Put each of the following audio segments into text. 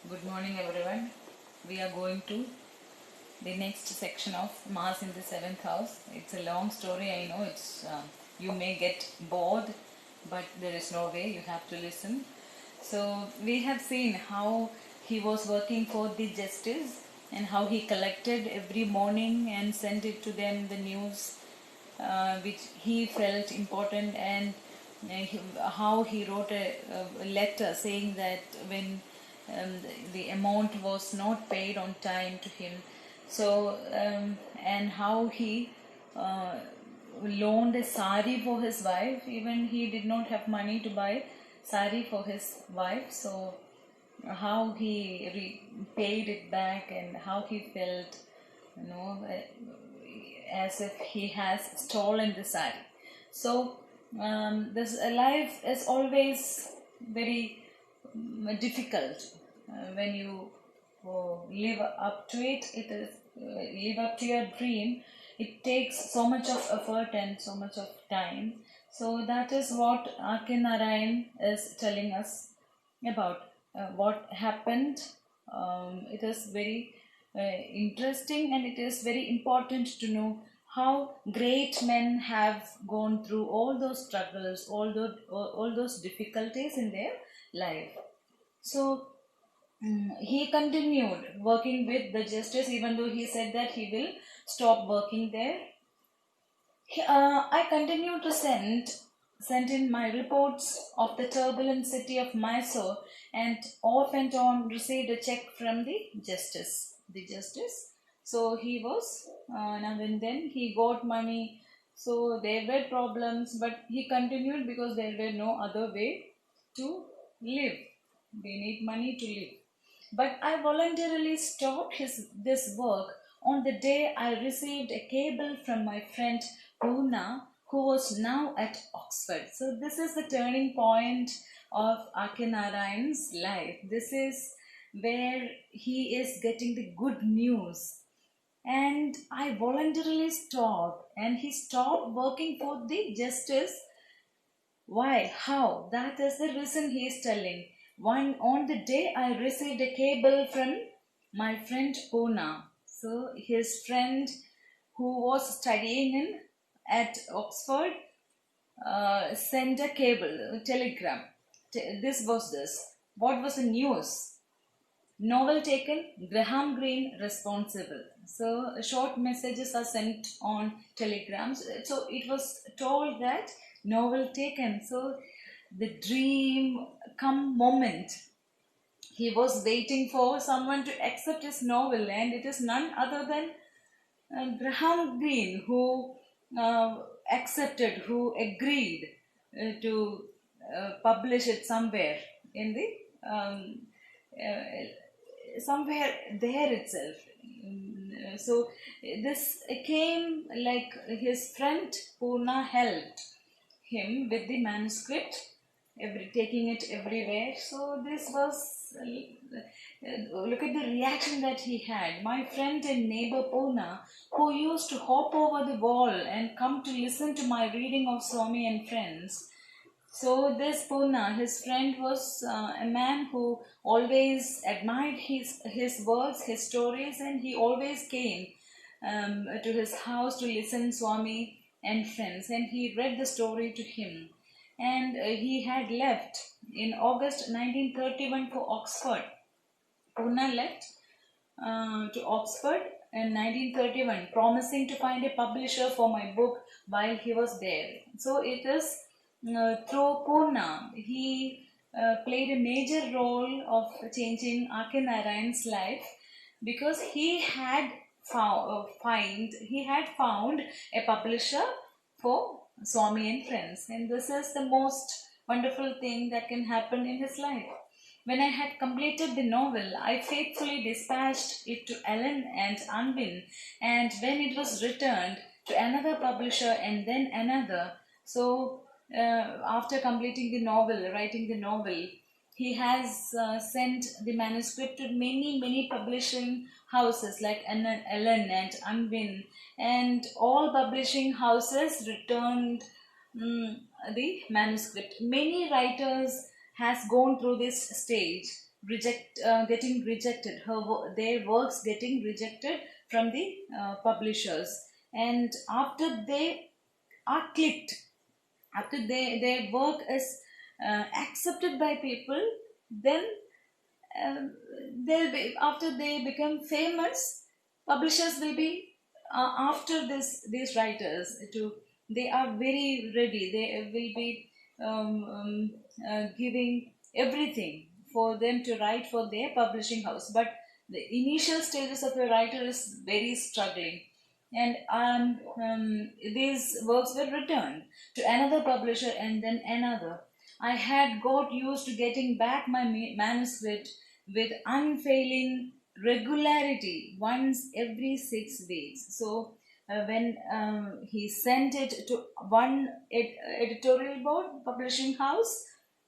Good morning, everyone. We are going to the next section of Mars in the seventh house. It's a long story. I know it's you may get bored, but there is no way. You have to listen. So we have seen how he was working for the justice and how he collected every morning and sent it to them the news which he felt important, and how he wrote a letter saying that when the amount was not paid on time to him, so and how he uh, loaned a sari for his wife, even he did not have money to buy sari for his wife. So how he paid it back and how he felt, as if he has stolen the sari. So this life is always very difficult when you live up to it. It is live up to your dream. It takes so much of effort and so much of time. So that is what Akin Narayan is telling us about what happened. It is very interesting, and it is very important to know how great men have gone through all those struggles, all those difficulties in their life. So he continued working with the justice, even though he said that he will stop working there. I continue to send in my reports of the turbulent city of Mysore, and off and on received a check from the justice. The justice. So he was now and then he got money. So there were problems, but he continued because there were no other way to live. They need money to live. But I voluntarily stopped this work on the day I received a cable from my friend Poona, who was now at Oxford. So this is the turning point of Akinarayan's life. This is where he is getting the good news. And I voluntarily stopped, and he stopped working for the justice. Why? How? That is the reason he is telling. One on the day I received a cable from my friend Poona. So his friend who was studying in at Oxford sent a cable, a telegram. This was this. What was the news? Novel taken, Graham Greene responsible. So short messages are sent on telegrams. So it was told that novel taken. So the dream come moment. He was waiting for someone to accept his novel, and it is none other than Graham Greene who accepted, who agreed to publish it somewhere in the somewhere there itself. So this came like his friend Poona helped him with the manuscript, taking it everywhere. So this was look at the reaction that he had. My friend and neighbor Poona, who used to hop over the wall and come to listen to my reading of Swami and Friends. So this Poona, his friend, was a man who always admired his works, his stories, and he always came to his house to listen Swami and Friends, and he read the story to him. And he had left in August 1931 for Oxford. Poona left to Oxford in 1931, promising to find a publisher for my book while he was there. So it is through Poona he played a major role of changing Akin Narayan's life, because he had found a publisher for Swami and Friends, and this is the most wonderful thing that can happen in his life. When I had completed the novel, I faithfully dispatched it to Ellen and Unwin, and when it was returned to another publisher and then another, so after completing the novel, writing the novel, he has sent the manuscript to many publishing houses like Ellen and Unwin, and all publishing houses returned the manuscript. Many writers has gone through this stage. getting rejected, their works getting rejected from the publishers. And after they are clicked, after their work is accepted by people, then they'll be, after they become famous, publishers will be after these writers to, they are very ready, they will be giving everything for them to write for their publishing house. But the initial stages of a writer is very struggling, and these works were returned to another publisher and then another. I had got used to getting back my manuscript with unfailing regularity once every 6 weeks. So when he sent it to one editorial board, publishing house,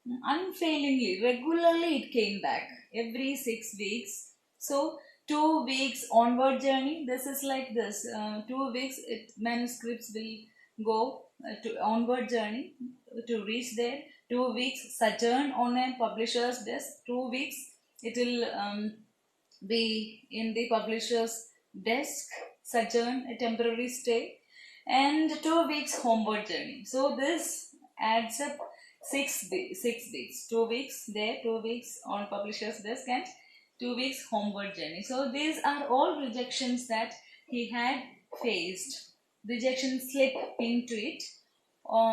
unfailingly, regularly it came back every 6 weeks. So 2 weeks onward journey. This is like this. 2 weeks manuscripts will go to onward journey to reach there. 2 weeks sojourn on a publisher's desk. 2 weeks it will be in the publisher's desk, sojourn, a temporary stay, and 2 weeks homeward journey. So this adds up 6 weeks. 2 weeks there, 2 weeks on publisher's desk, and 2 weeks homeward journey. So these are all rejections that he had faced. Rejection slip into it.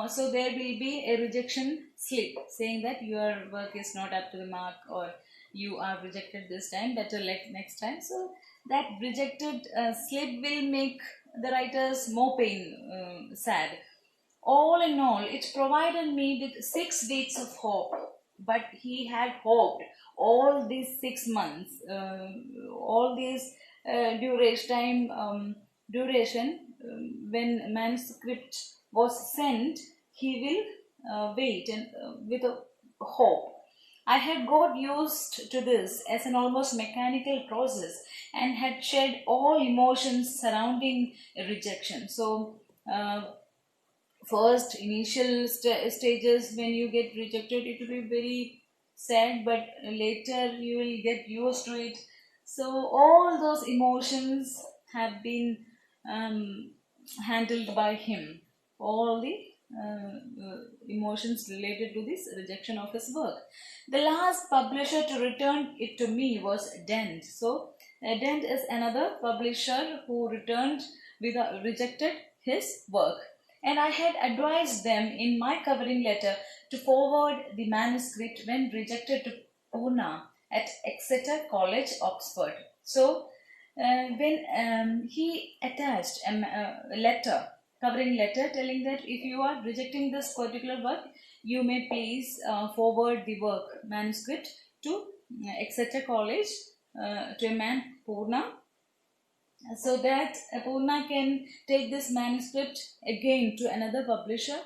So there will be a rejection slip saying that your work is not up to the mark, or you are rejected this time, better next time. So that rejected slip will make the writers more sad. All in all, it provided me with 6 weeks of hope. But he had hoped all these 6 months, all this duration, when manuscript was sent, he will wait and with a hope. I had got used to this as an almost mechanical process and had shed all emotions surrounding rejection. So, first initial stages when you get rejected, it will be very sad, but later you will get used to it. So all those emotions have been handled by him, all the emotions related to this rejection of his work. The last publisher to return it to me was Dent. So Dent is another publisher who rejected his work, and I had advised them in my covering letter to forward the manuscript when rejected to Pune at Exeter College, Oxford. So, when he attached a letter, covering letter, telling that if you are rejecting this particular work, you may please forward the manuscript to Exeter College, to a man Pune, so that Purna can take this manuscript again to another publisher.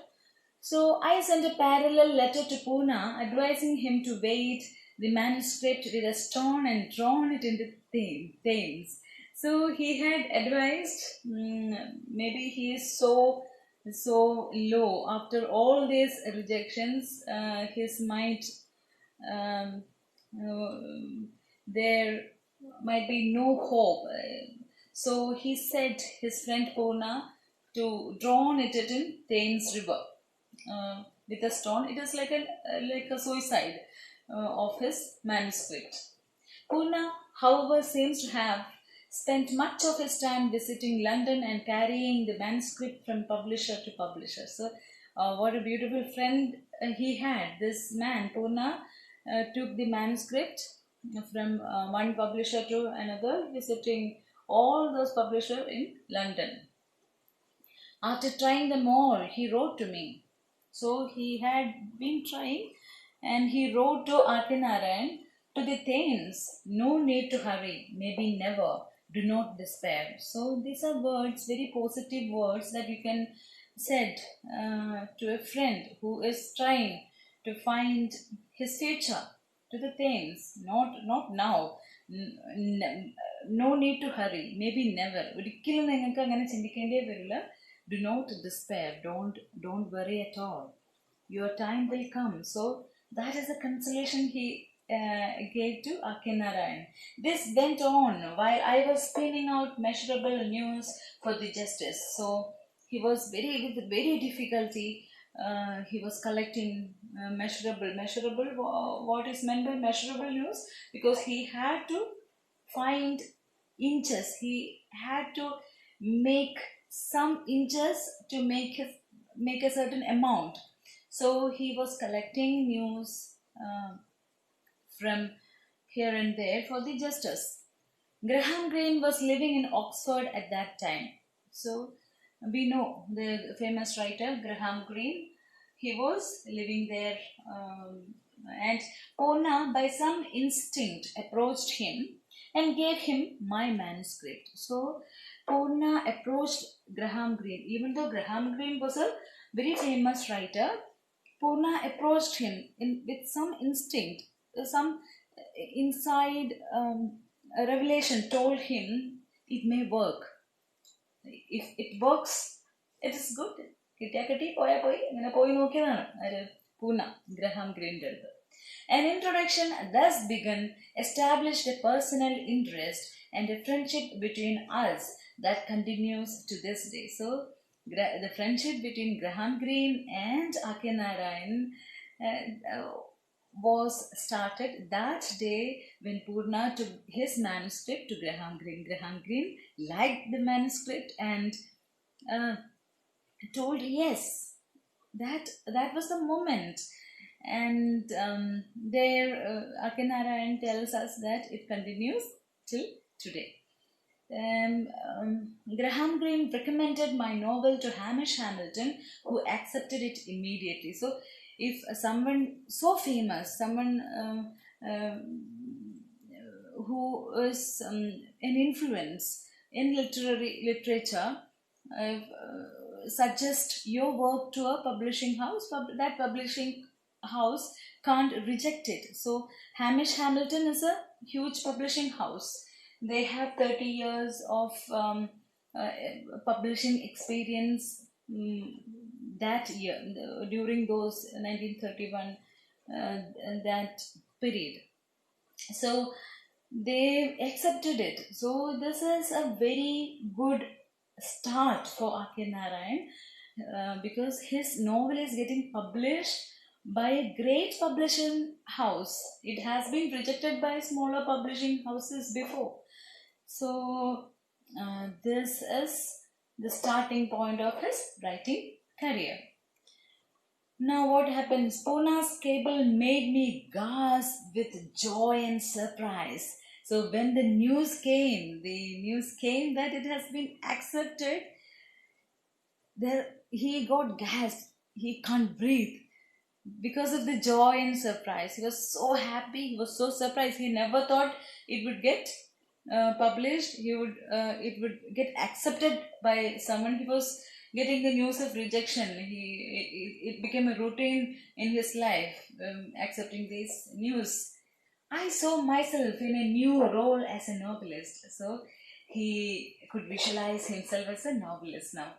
So I sent a parallel letter to Purna advising him to weight the manuscript with a stone and drown it into Thames. So he had advised, maybe he is so low after all these rejections, his mind, there might be no hope. So he said his friend Purna to drown it in Thames River with a stone. It is like a suicide of his manuscript. Purna, however, seems to have spent much of his time visiting London and carrying the manuscript from publisher to publisher. So what a beautiful friend he had. This man, Purna, took the manuscript from one publisher to another, visiting all those publishers in London. After trying them all, he wrote to me. So he had been trying, and he wrote to R.K. Narayan, to the Thames, no need to hurry, maybe never, do not despair. So these are words, very positive words that you can said to a friend who is trying to find his future, to the Thames, not now. No need to hurry, maybe never. ഒരിക്കലും നിങ്ങൾക്ക് അങ്ങനെ ചിന്തിക്കേണ്ടേ വരില്ല. Do not despair, don't worry at all. Your time will come. So that is the consolation he gave to Akinarayan. This went on while I was spinning out measurable news for the justice. So he was with very difficulty. He was collecting measurable. What is meant by measurable news? Because he had to find inches. He had to make some inches to make a certain amount. So he was collecting news from here and there for the justice. Graham Greene was living in Oxford at that time. So we know the famous writer Graham Greene. He was living there, and Purna, by some instinct, approached him and gave him my manuscript. So Purna approached Graham Greene, even though Graham Greene was a very famous writer. Purna approached him with some instinct, some inside a revelation told him it may work. If it works, it is good. Graham Greene. An introduction thus begun established a personal interest and a friendship between us that continues to this day. So, the friendship between Graham Greene and Akinarayan was started that day when Purna took his manuscript to Graham Greene. Graham Greene liked the manuscript and told yes. That was the moment. And there Akinarayan tells us that it continues till today. Graham Greene recommended my novel to Hamish Hamilton, who accepted it immediately. So, if someone so famous, someone who is an influence in literature, suggest your work to a publishing house, that publishing house can't reject it. So, Hamish Hamilton is a huge publishing house. They have 30 years of publishing experience that year, during those 1931, that period. So they accepted it. So this is a very good start for Akinarayan, because his novel is getting published by a great publishing house. It has been rejected by smaller publishing houses before. So this is the starting point of his writing career. Now what happens? Purna's cable made me gasp with joy and surprise. So when the news came that it has been accepted, there he got gasped. He can't breathe because of the joy and surprise. He was so happy. He was so surprised. He never thought it would get published. It would get accepted by someone. He was getting the news of rejection. It became a routine in his life, accepting this news. I saw myself in a new role as a novelist. So he could visualize himself as a novelist now.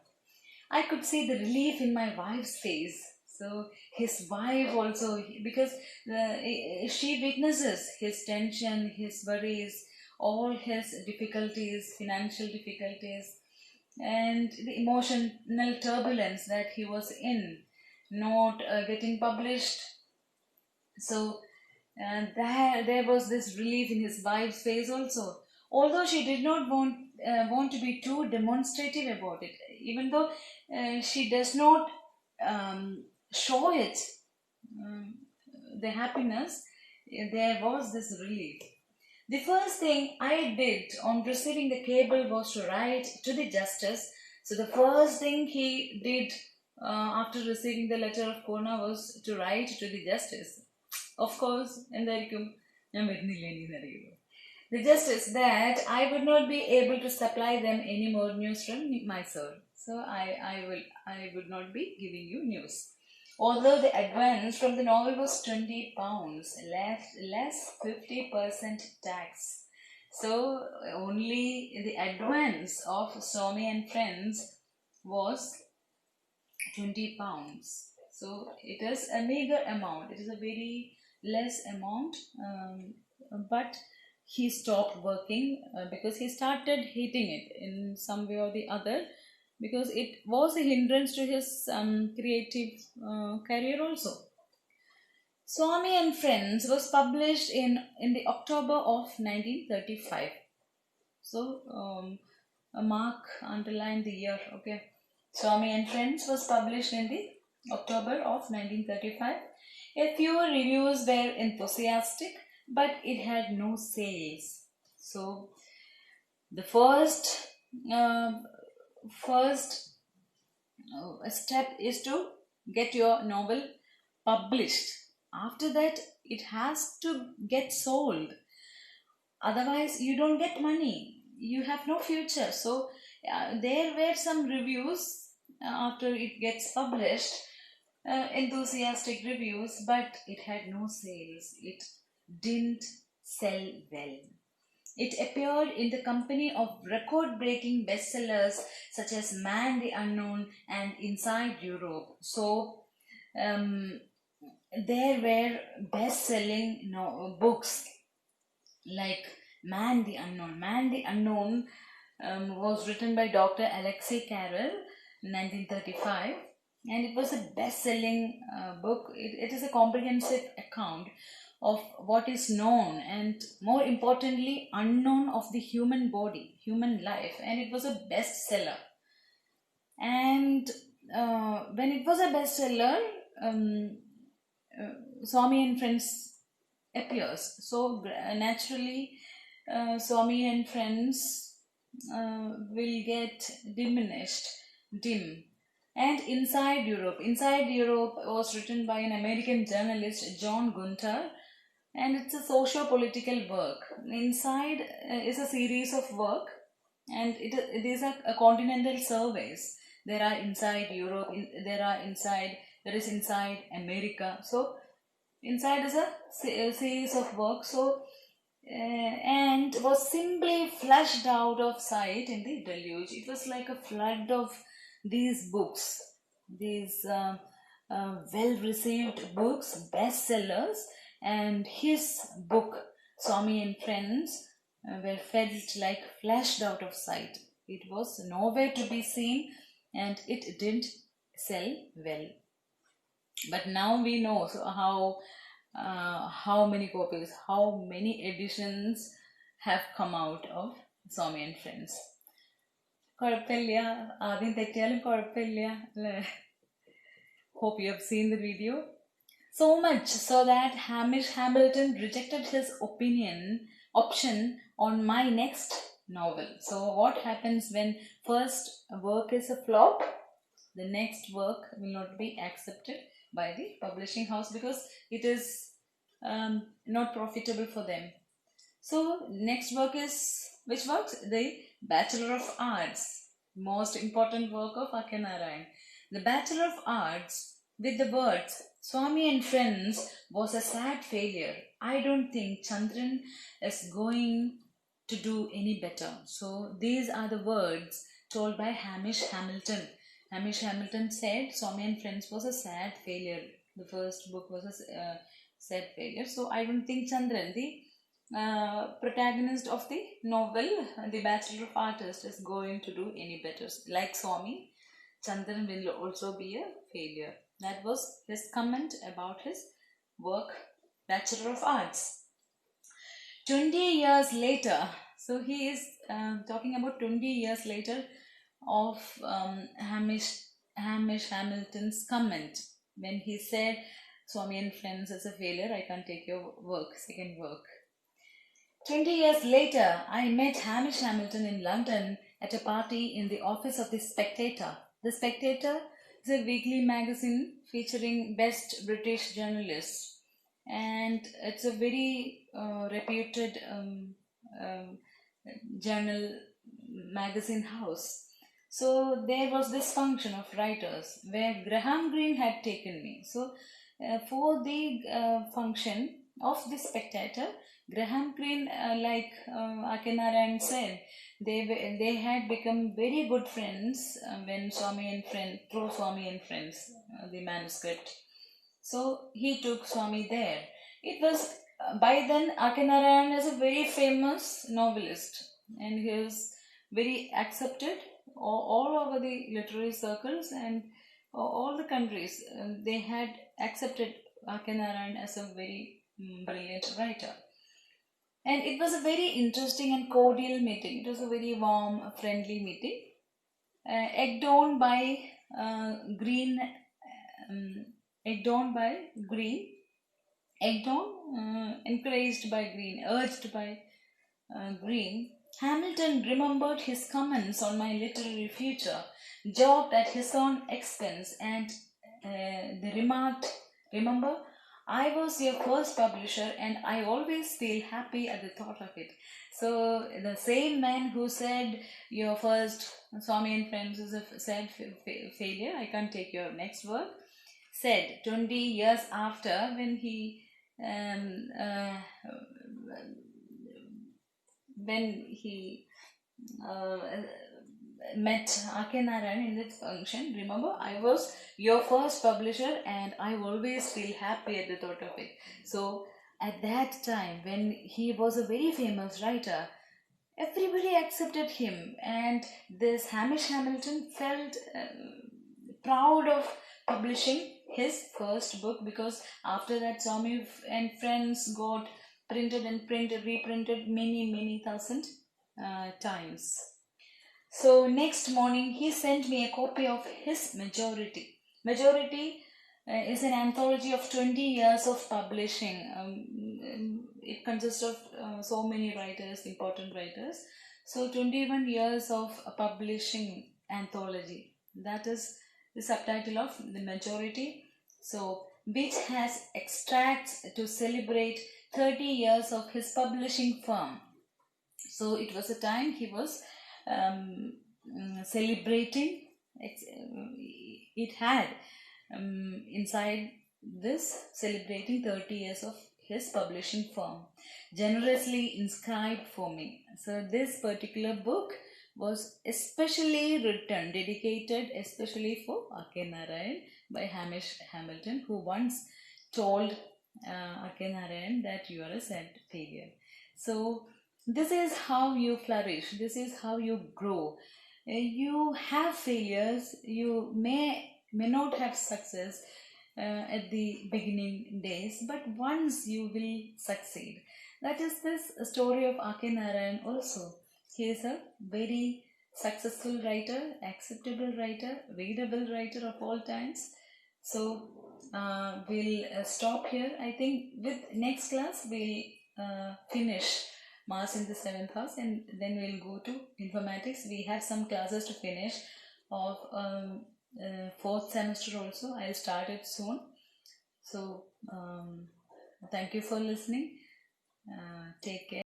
I could see the relief in my wife's face. So his wife also, because she witnesses his tension, his worries, all his difficulties, financial difficulties, and the emotional turbulence that he was in, not getting published. So there was this relief in his wife's face also. Although she did not want to be too demonstrative about it, even though she does not show it, the happiness, there was this relief. The first thing I did on receiving the cable was to write to the justice. So the first thing he did after receiving the letter of Purna was to write to the justice. Of course, the justice that I would not be able to supply them any more news from Mysore. So I would not be giving you news. Although the advance from the novel was £20, less 50% tax. So only the advance of Swami and Friends was £20. So it is a meager amount. It is a very less amount, but he stopped working because he started hating it in some way or the other, because it was a hindrance to his creative career also. Swami and Friends was published in the October of 1935. So, mark, underline the year, okay. Swami and Friends was published in the October of 1935. A few reviews were enthusiastic, but it had no sales. So, the uh, first step is to get your novel published. After that, it has to get sold. Otherwise, you don't get money. You have no future. So, there were some reviews after it gets published, enthusiastic reviews, but it had no sales. It didn't sell well. It appeared in the company of record breaking bestsellers such as Man the Unknown and Inside Europe. So, um, there were best selling books like Man the Unknown. Man the Unknown was written by Dr. Alexei Carrel in 1935, and it was a best selling book. It is a comprehensive account of what is known and, more importantly, unknown of the human body, human life, and it was a bestseller. And when it was a bestseller, Swami and Friends appears. So naturally, Swami and Friends will get diminished, dim. And Inside Europe was written by an American journalist, John Gunter, and it's a socio-political work. Inside is a series of work, and these are continental surveys. There are inside Europe, there is inside America. So inside is a series of work. So and was simply flushed out of sight in the deluge. It was like a flood of these books, these well received books, bestsellers, and his book, Swami and Friends, were felt like flashed out of sight. It was nowhere to be seen, and it didn't sell well. But now we know how many copies, how many editions have come out of Swami and Friends. കുഴപ്പമില്ല, ആദ്യം തെറ്റിയാലും കുഴപ്പമില്ല അല്ലേ? Hope you have seen the video. So much so that Hamish Hamilton rejected his option on my next novel. So what happens when first work is a flop? The next work will not be accepted by the publishing house because it is not profitable for them. So next work is, which works? The Bachelor of Arts, most important work of A.K. Narayan. The Bachelor of Arts with the words Swami and Friends was a sad failure. I don't think Chandran is going to do any better. So these are the words told by Hamish Hamilton. Hamish Hamilton said Swami and Friends was a sad failure. The first book was a sad failure. So I don't think Chandran, the protagonist of the novel, The Bachelor of Arts, is going to do any better. Like Swami, Chandran will also be a failure. That was his comment about his work, Bachelor of Arts. 20 years later, so he is talking about 20 years later of Hamish Hamilton's comment when he said Swami and Friends is a failure, I can't take your work, second work. 20 years later, I met Hamish Hamilton in London at a party in the office of The Spectator. The Spectator is a weekly magazine featuring best British journalists, and it's a very reputed journal magazine house. So there was this function of writers where Graham Greene had taken me. So for the function of The Spectator, Graham Greene, like A.K. Narayan said, they had become very good friends when Swami and Friends, through Swami and Friends, the manuscript. So he took Swami there. It was by then A.K. Narayan is a very famous novelist, and he was very accepted all over the literary circles, and all the countries. They had accepted A.K. Narayan as a very brilliant writer. And it was a very interesting and cordial meeting. It was a very warm, friendly meeting, egged on by Green, egged on by Green, egged on, encouraged by Green, urged by Green. Hamilton remembered his comments on my literary future, joked at his own expense, and they remarked, "Remember, I was your first publisher, and I always feel happy at the thought of it." So, the same man who said your first Swami and Friends is a sad failure, I can't take your next work, said 20 years after, when he um, uh, when he uh, met A.K. Narayan in that function, "Remember, I was your first publisher, and I always feel happy at the thought of it." So, at that time, when he was a very famous writer, everybody accepted him, and this Hamish Hamilton felt proud of publishing his first book, because after that Swami and Friends got printed and reprinted many thousand times. So next morning he sent me a copy of his Majority. Majority is an anthology of 20 years of publishing. It consists of so many writers, important writers. So 21 years of publishing anthology. That is the subtitle of the Majority. So, which has extracts to celebrate 30 years of his publishing firm. So it was a time he was celebrating. It had inside this celebrating 30 years of his publishing firm, generously inscribed for me. So this particular book was especially written, dedicated especially for A.K. Narayan by Hamish Hamilton, who once told A.K. Narayan that you are a sad failure. So this is how you flourish, this is how you grow. You have failures, you may not have success at the beginning days, but once you will succeed. That is this story of A.K. Narayan also. He is a very successful writer, acceptable writer, readable writer of all times. So we'll stop here. I think with next class we'll finish Mars in the 7th house, and then we'll go to informatics. We have some classes to finish of 4th semester also. I'll start it soon. So thank you for listening. Take care.